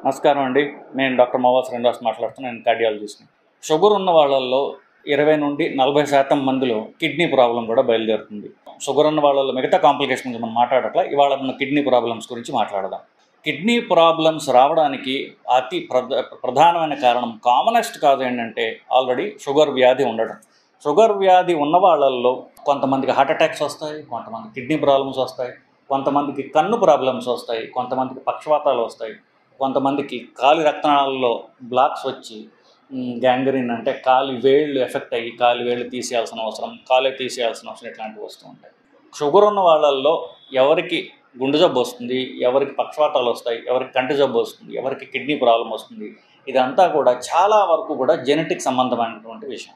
నమస్కారం అండి. నేను డాక్టర్ మోవా శ్రీనివాస్ మాట్లాడుతున్నాను. నేను కార్డియాలజిస్ట్ని. షుగర్ ఉన్న వాళ్ళల్లో 20 నుండి 40% మందిలో కిడ్నీ ప్రాబ్లం కూడా బయలుదేరుతుంది. షుగర్ ఉన్న వాళ్ళలో మిగతా కాంప్లికేషన్ గురించి మనం మాట్లాడట్లా. ఇవాళ మన కిడ్నీ ప్రాబ్లమ్స్ గురించి మాట్లాడదాం. కిడ్నీ ప్రాబ్లమ్స్ రావడానికి అతి ప్రధానమైన కారణం, కామనెస్ట్ కాజ్ ఏంటంటే ఆల్రెడీ షుగర్ వ్యాధి ఉండడం. షుగర్ వ్యాధి ఉన్న వాళ్ళల్లో కొంతమందికి హార్ట్ అటాక్స్ వస్తాయి, కొంతమందికి కిడ్నీ ప్రాబ్లమ్స్ వస్తాయి, కొంతమందికి కన్ను ప్రాబ్లమ్స్ వస్తాయి, కొంతమందికి పక్షవాతాలు వస్తాయి, కొంతమందికి కాలి రక్తనాళాల్లో బ్లాక్స్ వచ్చి గ్యాంగ్రీన్ అంటే కాలి వేళ్ళు ఎఫెక్ట్ అయ్యి కాలి వేళ్ళు తీసేయాల్సిన అవసరం, కాలే తీసేయాల్సిన అవసరం ఇట్లాంటివి వస్తూ ఉంటాయి. షుగర్ ఉన్న వాళ్ళల్లో ఎవరికి గుండె జబ్బు వస్తుంది, ఎవరికి పక్షవాతాలు వస్తాయి, ఎవరికి కంటి జబ్బు వస్తుంది, ఎవరికి కిడ్నీ ప్రాబ్లం వస్తుంది, ఇదంతా కూడా చాలా వరకు కూడా జెనెటిక్ సంబంధమైనటువంటి విషయం.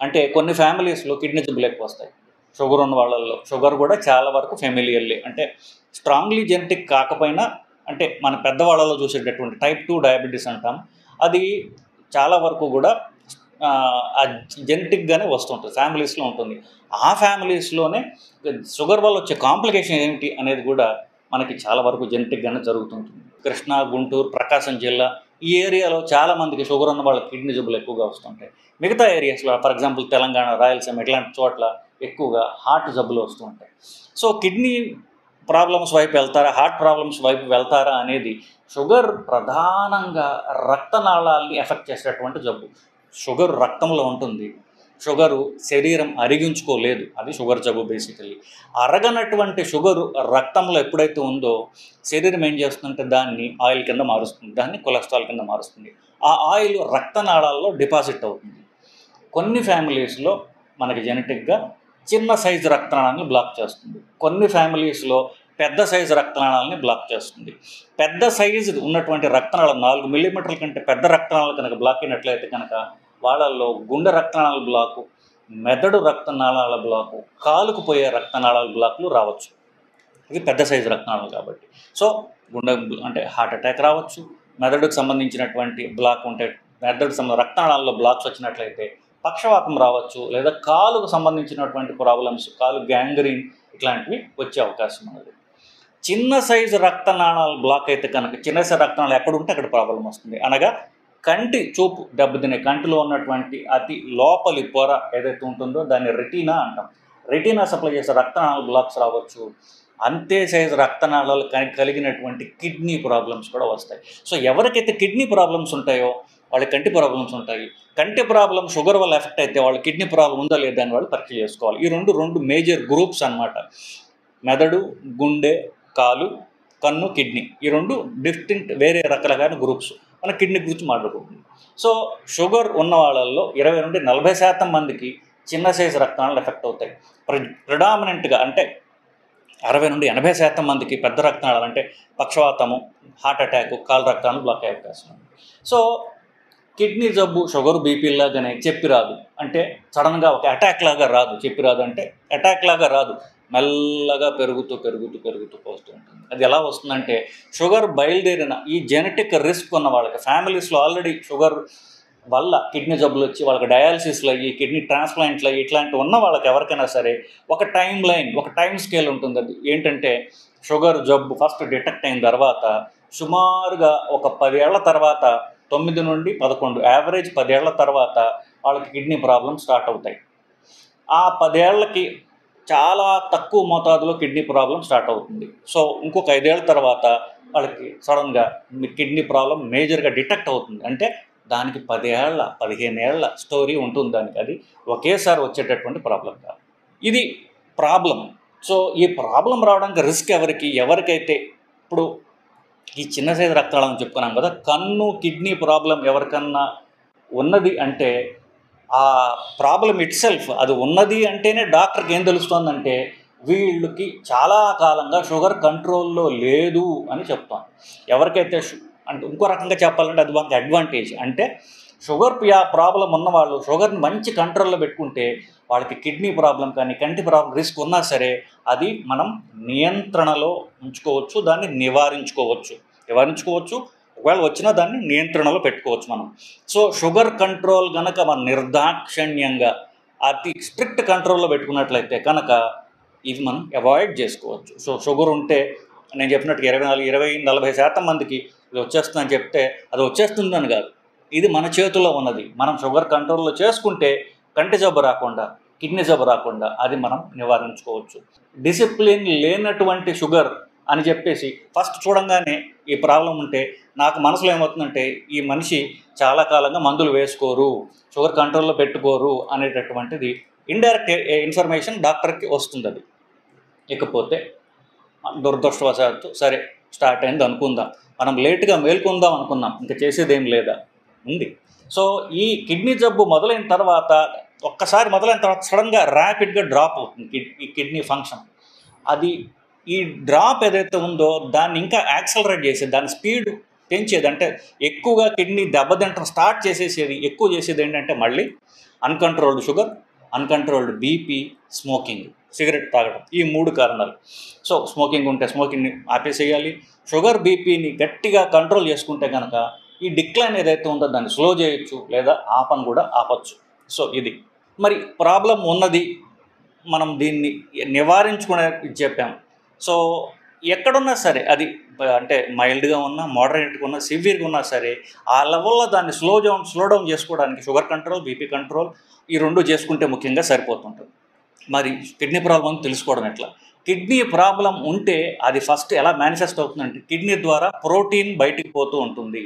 అంటే కొన్ని ఫ్యామిలీస్లో కిడ్నీ జబ్బులు ఎక్కువ వస్తాయి. షుగర్ ఉన్న వాళ్ళల్లో షుగర్ కూడా చాలా వరకు ఫెమిలియల్లీ, అంటే స్ట్రాంగ్లీ జెనెటిక్ కాకపోయినా, అంటే మన పెద్దవాళ్ళలో చూసేటటువంటి టైప్ 2 డయాబెటీస్ అంటాం, అది చాలా వరకు కూడా జెనెటిక్గానే వస్తుంటుంది, ఫ్యామిలీస్లో ఉంటుంది. ఆ ఫ్యామిలీస్లోనే షుగర్ వల్ల వచ్చే కాంప్లికేషన్ ఏమిటి అనేది కూడా మనకి చాలా వరకు జెనెటిక్గానే జరుగుతుంటుంది. కృష్ణా, గుంటూరు, ప్రకాశం జిల్లా ఈ ఏరియాలో చాలామందికి షుగర్ ఉన్న వాళ్ళ కిడ్నీ జబ్బులు ఎక్కువగా వస్తుంటాయి. మిగతా ఏరియాస్లో ఫర్ ఎగ్జాంపుల్ తెలంగాణ, రాయలసీమ ఇట్లాంటి చోట్ల ఎక్కువగా హార్ట్ జబ్బులు వస్తూ ఉంటాయి. సో కిడ్నీ ప్రాబ్లమ్స్ వైపు వెళ్తారా, హార్ట్ ప్రాబ్లమ్స్ వైపు వెళ్తారా అనేది షుగర్ ప్రధానంగా రక్తనాళాలని ఎఫెక్ట్ చేసేటటువంటి జబ్బు. షుగర్ రక్తంలో ఉంటుంది, షుగరు శరీరం అరిగించుకోలేదు, అది షుగర్ జబ్బు బేసికలీ. అరగనటువంటి షుగరు రక్తంలో ఎప్పుడైతే ఉందో శరీరం ఏం చేస్తుందంటే దాన్ని ఆయిల్ కింద మారుస్తుంది, దాన్ని కొలెస్ట్రాల్ కింద మారుస్తుంది. ఆ ఆయిల్ రక్తనాళాల్లో డిపాజిట్ అవుతుంది. కొన్ని ఫ్యామిలీస్లో మనకి జెనెటిక్గా చిన్న సైజు రక్తనాళాలను బ్లాక్ చేస్తుంది, కొన్ని ఫ్యామిలీస్లో పెద్ద సైజు రక్తనాళాలని బ్లాక్ చేస్తుంది. పెద్ద సైజు ఉన్నటువంటి రక్తనాళం 4 మిల్లీమీటర్ల కంటే పెద్ద రక్తనాళాలు కనుక బ్లాక్ అయినట్లయితే కనుక వాళ్ళల్లో గుండె రక్తనాళాల బ్లాకు, మెదడు రక్తనాళాల బ్లాకు, కాలుకు పోయే రక్తనాళాల బ్లాకులు రావచ్చు. ఇవి పెద్ద సైజు రక్తనాళాలు కాబట్టి. సో గుండె అంటే హార్ట్ అటాక్ రావచ్చు, మెదడుకు సంబంధించినటువంటి బ్లాక్ ఉంటే రక్తనాళాల్లో బ్లాక్స్ వచ్చినట్లయితే పక్షవాతం రావచ్చు, లేదా కాలుకు సంబంధించినటువంటి ప్రాబ్లమ్స్, కాలు గ్యాంగ్రీన్ ఇట్లాంటివి వచ్చే అవకాశం ఉన్నది. చిన్న సైజు రక్తనాళాలు బ్లాక్ అయితే కనుక చిన్న సైజు రక్తనాళాలు ఎక్కడ ఉంటే అక్కడ ప్రాబ్లం వస్తుంది. అనగా కంటి చూపు దెబ్బతినే, కంటిలో ఉన్నటువంటి అతి లోపలి పొర ఏదైతే ఉంటుందో దాన్ని రెటీనా అంటాం. రెటీనా సప్లై చేసే రక్తనాళాల బ్లాక్స్ రావచ్చు. అంతే సైజు రక్తనాళాలు కలిగినటువంటి కిడ్నీ ప్రాబ్లమ్స్ కూడా వస్తాయి. సో ఎవరికైతే కిడ్నీ ప్రాబ్లమ్స్ ఉంటాయో వాళ్ళకి కంటి ప్రాబ్లమ్స్ ఉంటాయి. కంటి ప్రాబ్లం షుగర్ వల్ల ఎఫెక్ట్ అయితే వాళ్ళు కిడ్నీ ప్రాబ్లం ఉందా లేదా అని వాళ్ళు పరీక్ష చేసుకోవాలి. ఈ రెండు మేజర్ గ్రూప్స్ అన్నమాట. మెదడు, గుండె, కాలు, కన్ను, కిడ్నీ, ఈ 2 డిస్టింక్ట్ వేరే రకరకాల గ్రూప్స్. మన కిడ్నీ గురించి మాట్లాడుకుంటుంది. సో షుగర్ ఉన్న వాళ్ళల్లో 20 నుండి 40% మందికి చిన్న సైజు రక్తనాళాలు ఎఫెక్ట్ అవుతాయి. ప్రిడామినెంట్గా అంటే 60 నుండి 80% మందికి పెద్ద రక్తనాళాలు అంటే పక్షవాతము, హార్ట్ అటాక్, కాలు రక్తాలు బ్లాక్ అయ్యే అవకాశం ఉంది. సో కిడ్నీ జబ్బు షుగర్ బీపీ లాగానే చెప్పి రాదు, అంటే సడన్గా ఒక అటాక్ లాగా రాదు. చెప్పి రాదు అంటే అటాక్ లాగా రాదు, మెల్లగా పెరుగుతూ పోస్తూ ఉంటుంది. అది ఎలా వస్తుందంటే షుగర్ బయలుదేరిన ఈ జెనెటిక్ రిస్క్ ఉన్న వాళ్ళకి, ఫ్యామిలీస్లో ఆల్రెడీ షుగర్ వల్ల కిడ్నీ జబ్బులు వచ్చి వాళ్ళకి డయాలసిస్లు అయ్యి, కిడ్నీ ట్రాన్స్ప్లాంట్లు అయ్యి ఇట్లాంటివి ఉన్న వాళ్ళకి ఎవరికైనా సరే ఒక టైం లైన్, ఒక టైం స్కేల్ ఉంటుంది. అది ఏంటంటే షుగర్ జబ్బు ఫస్ట్ డిటెక్ట్ అయిన తర్వాత సుమారుగా ఒక 10 ఏళ్ల తర్వాత, 9 నుండి 11 యావరేజ్ 10 ఏళ్ల తర్వాత వాళ్ళకి కిడ్నీ ప్రాబ్లమ్స్ స్టార్ట్ అవుతాయి. ఆ 10 ఏళ్ళకి చాలా తక్కువ మోతాదులో కిడ్నీ ప్రాబ్లం స్టార్ట్ అవుతుంది. సో ఇంకొక 5 ఏళ్ల తర్వాత వాళ్ళకి సడన్గా కిడ్నీ ప్రాబ్లం మేజర్గా డిటెక్ట్ అవుతుంది. అంటే దానికి 10 ఏళ్ల 15 ఏళ్ల స్టోరీ ఉంటుంది దానికి. అది ఒకేసారి వచ్చేటటువంటి ప్రాబ్లం కాదు, ఇది ప్రాబ్లం. సో ఈ ప్రాబ్లం రావడానికి రిస్క్ ఎవరికైతే ఇప్పుడు ఈ చిన్న సైజు రక్తనాళం చెప్పుకున్నాం కదా, కన్ను కిడ్నీ ప్రాబ్లం ఎవరికన్నా ఉన్నది అంటే ఆ ప్రాబ్లం ఇట్ సెల్ఫ్ అది ఉన్నది అంటేనే డాక్టర్కి ఏం తెలుస్తుందంటే వీళ్ళకి చాలా కాలంగా షుగర్ కంట్రోల్లో లేదు అని చెప్తాం. ఎవరికైతే అంటే ఇంకో రకంగా చెప్పాలంటే అది వాళ్ళకి అడ్వాంటేజ్. అంటే షుగర్ ప్రాబ్లం ఉన్నవాళ్ళు షుగర్ని మంచి కంట్రోల్లో పెట్టుకుంటే వాళ్ళకి కిడ్నీ ప్రాబ్లం కానీ కంటి ప్రాబ్లం రిస్క్ ఉన్నా సరే అది మనం నియంత్రణలో ఉంచుకోవచ్చు, దాన్ని నివారించుకోవచ్చు. ఒకవేళ వచ్చినా దాన్ని నియంత్రణలో పెట్టుకోవచ్చు మనం. సో షుగర్ కంట్రోల్ కనుక మనం నిర్దాక్షిణ్యంగా అతి స్ట్రిక్ట్ కంట్రోల్లో పెట్టుకున్నట్లయితే కనుక ఇది మనం అవాయిడ్ చేసుకోవచ్చు. సో షుగర్ ఉంటే నేను చెప్పినట్టు 20-40% మందికి ఇది వచ్చేస్తుందని చెప్తే అది వచ్చేస్తుందని కాదు, ఇది మన చేతుల్లో ఉన్నది. మనం షుగర్ కంట్రోల్లో చేసుకుంటే కంటి జబ్బు రాకుండా, కిడ్నీ జబ్బు రాకుండా అది మనం నివారించుకోవచ్చు. డిసిప్లిన్ లేనటువంటి షుగర్ అని చెప్పేసి ఫస్ట్ చూడంగానే ఈ ప్రాబ్లం ఉంటే నాకు మనసులో ఏమవుతుందంటే ఈ మనిషి చాలా కాలంగా మందులు వేసుకోరు, షుగర్ కంట్రోల్లో పెట్టుకోరు అనేటటువంటిది ఇండైరెక్ట్ ఇన్ఫర్మేషన్ డాక్టర్కి వస్తుంది. అది ఇకపోతే దురదృష్టవశాత్తు సరే స్టార్ట్ అయింది అనుకుందాం, మనం లేట్గా మేల్కొందాం అనుకున్నాం, ఇంకా చేసేదేం లేదా ఉంది. సో ఈ కిడ్నీ జబ్బు మొదలైన తర్వాత ఒక్కసారి మొదలైన తర్వాత సడన్గా ర్యాపిడ్గా డ్రాప్ అవుతుంది ఈ కిడ్నీ ఫంక్షన్. అది ఈ డ్రాప్ ఏదైతే ఉందో దాన్ని ఇంకా యాక్సలరేట్ చేసేది, దాని స్పీడ్ పెంచేది, అంటే ఎక్కువగా కిడ్నీ దెబ్బతింటం స్టార్ట్ చేసేసేది, ఎక్కువ చేసేది ఏంటంటే మళ్ళీ uncontrolled sugar, uncontrolled BP, smoking, cigarette తాగడం, ఈ 3 కారణాలు. సో స్మోకింగ్ ఉంటే స్మోకింగ్ని ఆపేసేయాలి, షుగర్ బీపీని గట్టిగా కంట్రోల్ చేసుకుంటే కనుక ఈ డిక్లైన్ ఏదైతే ఉందో దాన్ని స్లో చేయొచ్చు, లేదా ఆపను కూడా ఆపచ్చు. సో ఇది మరి ప్రాబ్లం ఉన్నది, మనం దీన్ని నివారించుకునే చెప్పాం. సో ఎక్కడున్నా సరే అది అంటే మైల్డ్గా ఉన్నా, మోడరేట్గా ఉన్నా, సివియర్గా ఉన్నా సరే ఆ లెవెల్లో దాన్ని స్లో డౌన్ చేసుకోవడానికి షుగర్ కంట్రోల్, బీపీ కంట్రోల్ ఈ 2 చేసుకుంటే ముఖ్యంగా సరిపోతుంటుంది. మరి కిడ్నీ ప్రాబ్లం తెలుసుకోవడం ఎట్లా? కిడ్నీ ప్రాబ్లం ఉంటే అది ఫస్ట్ ఎలా మేనిఫెస్ట్ అవుతుందంటే కిడ్నీ ద్వారా ప్రోటీన్ బయటికి పోతూ ఉంటుంది.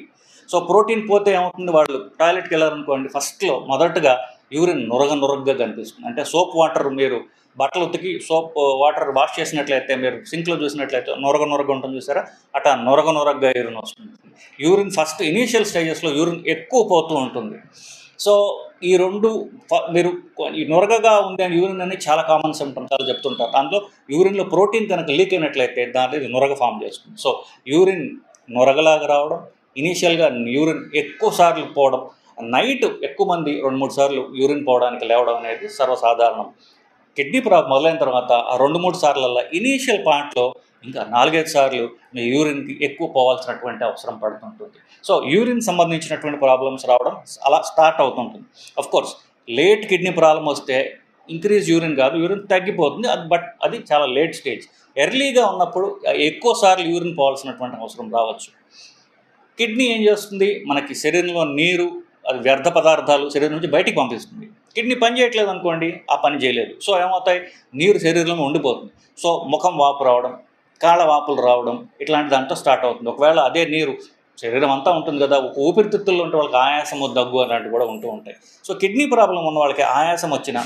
సో ప్రోటీన్ పోతే ఏమవుతుంది, వాళ్ళు టాయిలెట్కి వెళ్ళారనుకోండి, ఫస్ట్లో మొదటగా యూరిన్ నురగగా కనిపిస్తుంది. అంటే సోప్ వాటర్, మీరు బట్టలు ఉతికి సోప్ వాటర్ వాష్ చేసినట్లయితే మీరు సింక్లో చూసినట్లయితే నొరగ ఉంటుంది చూసారా, అట్లా నొరగగా యూరిన్ వస్తుంది. యూరిన్ ఫస్ట్ ఇనీషియల్ స్టేజెస్లో యూరిన్ ఎక్కువ పోతూ ఉంటుంది. సో ఈ 2 మీరు ఈ నొరగగా ఉంది అని యూరిన్ అని చాలా కామన్ సిమ్టమ్స్ చాలా చెప్తుంటారు. దాంట్లో యూరిన్లో ప్రోటీన్ కనుక లీక్ అయినట్లయితే దాంట్లో ఇది నొరగ ఫామ్ చేస్తుంది. సో యూరిన్ నొరగలాగా రావడం, ఇనీషియల్గా యూరిన్ ఎక్కువ సార్లు పోవడం, నైట్ ఎక్కువ మంది 2-3 సార్లు యూరిన్ పోవడానికి లేవడం అనేది సర్వసాధారణం. కిడ్నీ ప్రాబ్లం మొదలైన తర్వాత ఆ 2-3 సార్లల్లో ఇనీషియల్ పాయింట్లో ఇంకా 4-5 సార్లు మీ యూరిన్కి ఎక్కువ పోవాల్సినటువంటి అవసరం పడుతుంటుంది. సో యూరిన్ సంబంధించినటువంటి ప్రాబ్లమ్స్ రావడం అలా స్టార్ట్ అవుతుంటుంది. కోర్స్ లేట్ కిడ్నీ ప్రాబ్లం వస్తే ఇంక్రీజ్ యూరిన్ కాదు, యూరిన్ తగ్గిపోతుంది, బట్ అది చాలా లేట్ స్టేజ్. ఎర్లీగా ఉన్నప్పుడు ఎక్కువ సార్లు యూరిన్ పోవాల్సినటువంటి అవసరం రావచ్చు. కిడ్నీ ఏం చేస్తుంది, మనకి శరీరంలో నీరు, అది వ్యర్థ పదార్థాలు శరీరం నుంచి బయటికి పంపిస్తుంది. కిడ్నీ పని చేయట్లేదు అనుకోండి, ఆ పని చేయలేదు. సో ఏమవుతాయి, నీరు శరీరంలో ఉండిపోతుంది. సో ముఖం వాపు రావడం, కాళ్ళ వాపులు రావడం, ఇట్లాంటి దాంట్లో స్టార్ట్ అవుతుంది. ఒకవేళ అదే నీరు శరీరం అంతా ఉంటుంది కదా, ఒక ఊపిరితిత్తుల్లో ఉంటే వాళ్ళకి ఆయాసము, దగ్గు అలాంటివి కూడా ఉంటూ ఉంటాయి. సో కిడ్నీ ప్రాబ్లం ఉన్న వాళ్ళకి ఆయాసం వచ్చినా,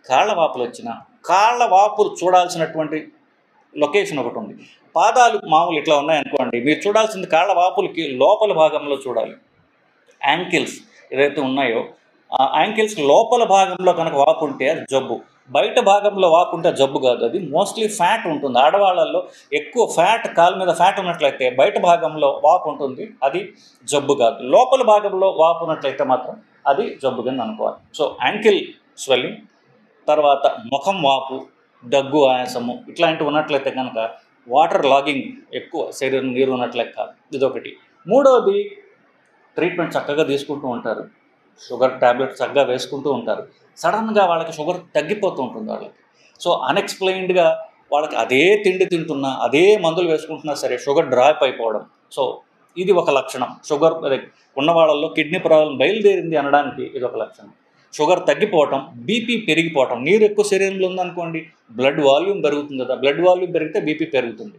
కాళ్ళ వాపులు వచ్చినా, కాళ్ళ వాపులు చూడాల్సినటువంటి లొకేషన్ ఒకటి ఉంది. పాదాలు మామూలు ఇట్లా ఉన్నాయనుకోండి, మీరు చూడాల్సింది కాళ్ళ వాపులకి లోపల భాగంలో చూడాలి. యాంకిల్స్ ఏదైతే ఉన్నాయో ఆ యాంకిల్స్ లోపల భాగంలో కనుక వాపు ఉంటే అది జబ్బు, బయట భాగంలో వాపు ఉంటే జబ్బు కాదు. అది మోస్ట్లీ ఫ్యాట్ ఉంటుంది. ఆడవాళ్ళల్లో ఎక్కువ ఫ్యాట్, కాలు మీద ఫ్యాట్ ఉన్నట్లయితే బయట భాగంలో వాపు ఉంటుంది, అది జబ్బు కాదు. లోపల భాగంలో వాపు ఉన్నట్లయితే మాత్రం అది జబ్బు కింద అనుకోవాలి. సో యాంకిల్ స్వెల్లింగ్, తర్వాత ముఖం వాపు, దగ్గు, ఆయాసము ఇట్లాంటివి ఉన్నట్లయితే కనుక వాటర్ లాగింగ్, ఎక్కువ శరీరం నీరు ఉన్నట్లయితే కాదు, ఇదొకటి. మూడవది ట్రీట్మెంట్ చక్కగా తీసుకుంటూ ఉంటారు, షుగర్ ట్యాబ్లెట్ చక్కగా వేసుకుంటూ ఉంటారు, సడన్గా వాళ్ళకి షుగర్ తగ్గిపోతూ ఉంటుంది వాళ్ళకి. సో అన్ఎక్స్ప్లెయిన్డ్గా వాళ్ళకి అదే తిండి తింటున్నా, అదే మందులు వేసుకుంటున్నా సరే షుగర్ డ్రాప్ అయిపోవడం. సో ఇది ఒక లక్షణం. షుగర్ ఉన్న వాళ్ళల్లో కిడ్నీ ప్రాబ్లం బయలుదేరింది అనడానికి ఇది ఒక లక్షణం. షుగర్ తగ్గిపోవటం, బీపీ పెరిగిపోవటం. నీరు ఎక్కువ శరీరంలో ఉందనుకోండి, బ్లడ్ వాల్యూమ్ పెరుగుతుంది కదా, బ్లడ్ వాల్యూమ్ పెరిగితే బీపీ పెరుగుతుంది.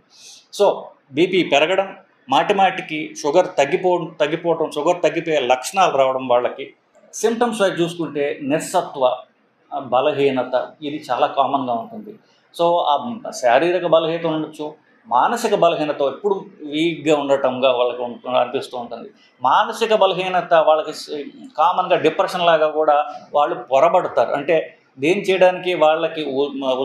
సో బీపీ పెరగడం, మాటిమాటికి షుగర్ తగ్గిపోవటం, షుగర్ తగ్గిపోయే లక్షణాలు రావడం వాళ్ళకి. సిమ్టమ్స్ వైపు చూసుకుంటే నిస్సత్వ, బలహీనత, ఇది చాలా కామన్గా ఉంటుంది. సో ఆ శారీరక బలహీనత ఉండొచ్చు, మానసిక బలహీనత, ఎప్పుడు వీక్గా ఉండటంగా వాళ్ళకి అనిపిస్తూ ఉంటుంది. మానసిక బలహీనత వాళ్ళకి కామన్గా డిప్రెషన్ లాగా కూడా వాళ్ళు పొరబడతారు. అంటే దేని చేయడానికి వాళ్ళకి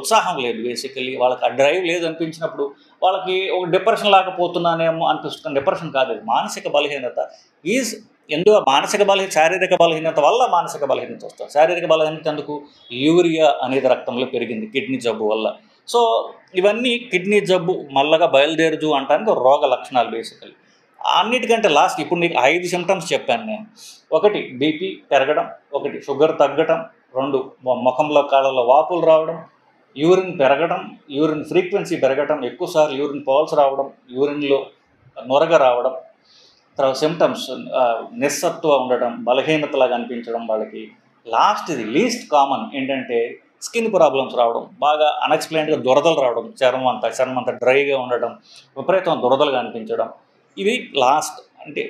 ఉత్సాహం లేదు, బేసికలీ వాళ్ళకి ఆ డ్రైవ్ లేదు అనిపించినప్పుడు వాళ్ళకి ఒక డిప్రెషన్ లాగా పోతున్నానేమో అనిపిస్తుంది. డిప్రెషన్ కాదు, మానసిక బలహీనత ఈజ్ ఎందుకు మానసిక బలహీనత, శారీరక బలహీనత వల్ల మానసిక బలహీనత వస్తుంది. శారీరక బలహీనత ఎందుకు, యూరియా అనేది రక్తంలో పెరిగింది కిడ్నీ జబ్బు వల్ల. సో ఇవన్నీ కిడ్నీ జబ్బు మళ్ళగా బయలుదేరుజు అంటానికి రోగ లక్షణాలు బేసికలీ. అన్నిటికంటే లాస్ట్ ఇప్పుడు నీకు 5 సిమ్టమ్స్ చెప్పాను నేను. ఒకటి బీపీ పెరగడం, ఒకటి షుగర్ తగ్గడం, 2 ముఖంలో కాళ్ళలో వాపులు రావడం, యూరిన్ పెరగడం, యూరిన్ ఫ్రీక్వెన్సీ పెరగడం, ఎక్కువసార్లు యూరిన్ పౌల్స్ రావడం, యూరిన్లో నొరగ రావడం, తర్వాత సిమ్టమ్స్ నిస్సత్తువ ఉండటం, బలహీనతలాగా అనిపించడం వాళ్ళకి. లాస్ట్ ఇది లీస్ట్ కామన్ ఏంటంటే స్కిన్ ప్రాబ్లమ్స్ రావడం, బాగా అన్ఎక్స్ప్లెయిన్డ్గా దురదలు రావడం, చర్మం అంతా డ్రైగా ఉండడం, విపరీతం దురదలుగా అనిపించడం. ఇది లాస్ట్ అంటే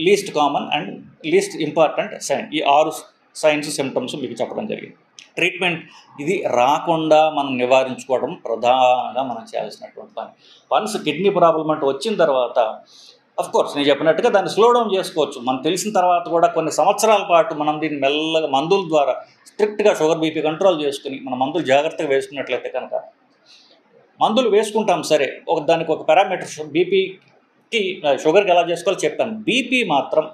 least common and least important sign. ఈ 6 సైన్స్ సిమ్టమ్స్ మీకు చెప్పడం జరిగింది. ట్రీట్మెంట్ ఇది రాకుండా మనం నివారించుకోవడం ప్రధానంగా మనం చేయాల్సినటువంటి పని. వన్స్ కిడ్నీ ప్రాబ్లం అంటే వచ్చిన తర్వాత కోర్స్ నేను చెప్పినట్టుగా దాన్ని స్లో డౌన్ చేసుకోవచ్చు. మనకు తెలిసిన తర్వాత కూడా కొన్ని సంవత్సరాల పాటు మనం దీన్ని మెల్లగా మందుల ద్వారా స్ట్రిక్ట్గా షుగర్ బీపీ కంట్రోల్ చేసుకుని మన మందులు జాగ్రత్తగా వేసుకున్నట్లయితే కనుక, మందులు వేసుకుంటాం సరే, దానికి ఒక పారామీటర్ బీపీకి షుగర్కి ఎలా చేసుకోవాలో చెప్పాను. బీపీ మాత్రం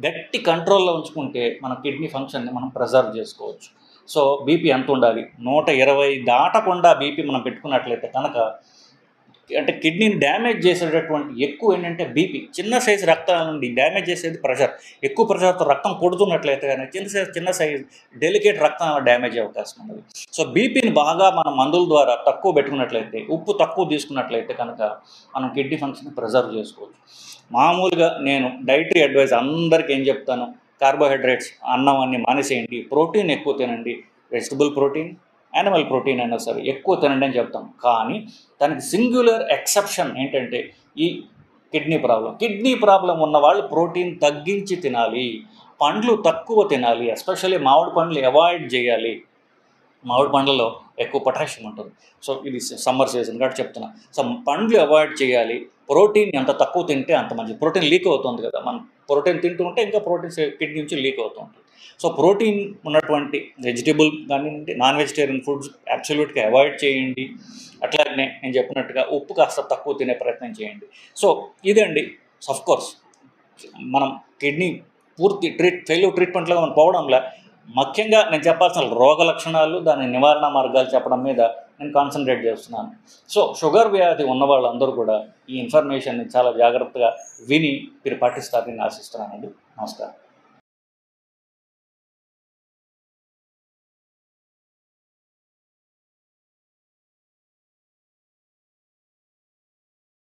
గట్టి కంట్రోల్లో ఉంచుకుంటే మన కిడ్నీ ఫంక్షన్ని మనం ప్రిజర్వ్ చేసుకోవచ్చు. సో బీపీ ఎంత ఉండాలి? 120 దాటకుండా బీపీ మనం పెట్టుకున్నట్లయితే కనుక, అంటే కిడ్నీని డ్యామేజ్ చేసేటటువంటి ఎక్కువ ఏంటంటే బీపీ. చిన్న సైజు రక్తాల నుండి డ్యామేజ్ చేసేది ప్రెషర్. ఎక్కువ ప్రెషర్తో రక్తం కొడుతున్నట్లయితే కానీ చిన్న సైజు డెలికేట్ రక్తం డ్యామేజ్ అయ్యే అవకాశం ఉన్నది. సో బీపీని బాగా మనం మందుల ద్వారా తక్కువ పెట్టుకున్నట్లయితే, ఉప్పు తక్కువ తీసుకున్నట్లయితే కనుక మనం కిడ్నీ ఫంక్షన్ ప్రిజర్వ్ చేసుకోవచ్చు. మామూలుగా నేను డైటరీ అడ్వైస్ అందరికీ ఏం చెప్తాను, కార్బోహైడ్రేట్స్ అన్నం అన్ని మానేసేయండి, ప్రోటీన్ ఎక్కువ తినండి, వెజిటబుల్ ప్రోటీన్, యానిమల్ ప్రోటీన్ అయినా సరే ఎక్కువ తినండి అని చెప్తాం. కానీ దానికి సింగ్యులర్ ఎక్సెప్షన్ ఏంటంటే ఈ కిడ్నీ ప్రాబ్లం ఉన్న వాళ్ళు ప్రోటీన్ తగ్గించి తినాలి, పండ్లు తక్కువ తినాలి, ఎస్పెషల్లీ మామిడి పండ్లు అవాయిడ్ చేయాలి. మామిడి పండ్లలో ఎక్కువ పొటాషియం ఉంటుంది. సో ఇది సమ్మర్ సీజన్ కాబట్టి చెప్తున్నా. సో పండ్లు అవాయిడ్ చేయాలి. ప్రోటీన్ ఎంత తక్కువ తింటే అంత మంచిది. ప్రోటీన్ లీక్ అవుతుంది కదా, మనం ప్రోటీన్ తింటూ ఉంటే ఇంకా ప్రోటీన్ కిడ్నీ నుంచి లీక్ అవుతూ ఉంటుంది. సో ప్రోటీన్ ఉన్నటువంటి వెజిటబుల్ కానివ్వండి, నాన్ వెజిటేరియన్ ఫుడ్స్ అబ్సల్యూట్గా అవాయిడ్ చేయండి. అట్లాగనే నేను చెప్పినట్టుగా ఉప్పు కాస్త తక్కువ తినే ప్రయత్నం చేయండి. సో ఇదండి. కోర్స్ మనం కిడ్నీ పూర్తి ఫెయిల్యూర్ ట్రీట్మెంట్లో మనం పోవడంలో ముఖ్యంగా నేను చెప్పాల్సిన రోగ లక్షణాలు, దాని నివారణ మార్గాలు చెప్పడం మీద నేను కాన్సన్ట్రేట్ చేస్తున్నాను. సో షుగర్ వ్యాధి ఉన్న వాళ్ళందరూ కూడా ఈ ఇన్ఫర్మేషన్ని చాలా జాగ్రత్తగా విని మీరు పాటిస్తారని ఆశిస్తున్నానండి. నమస్కారం.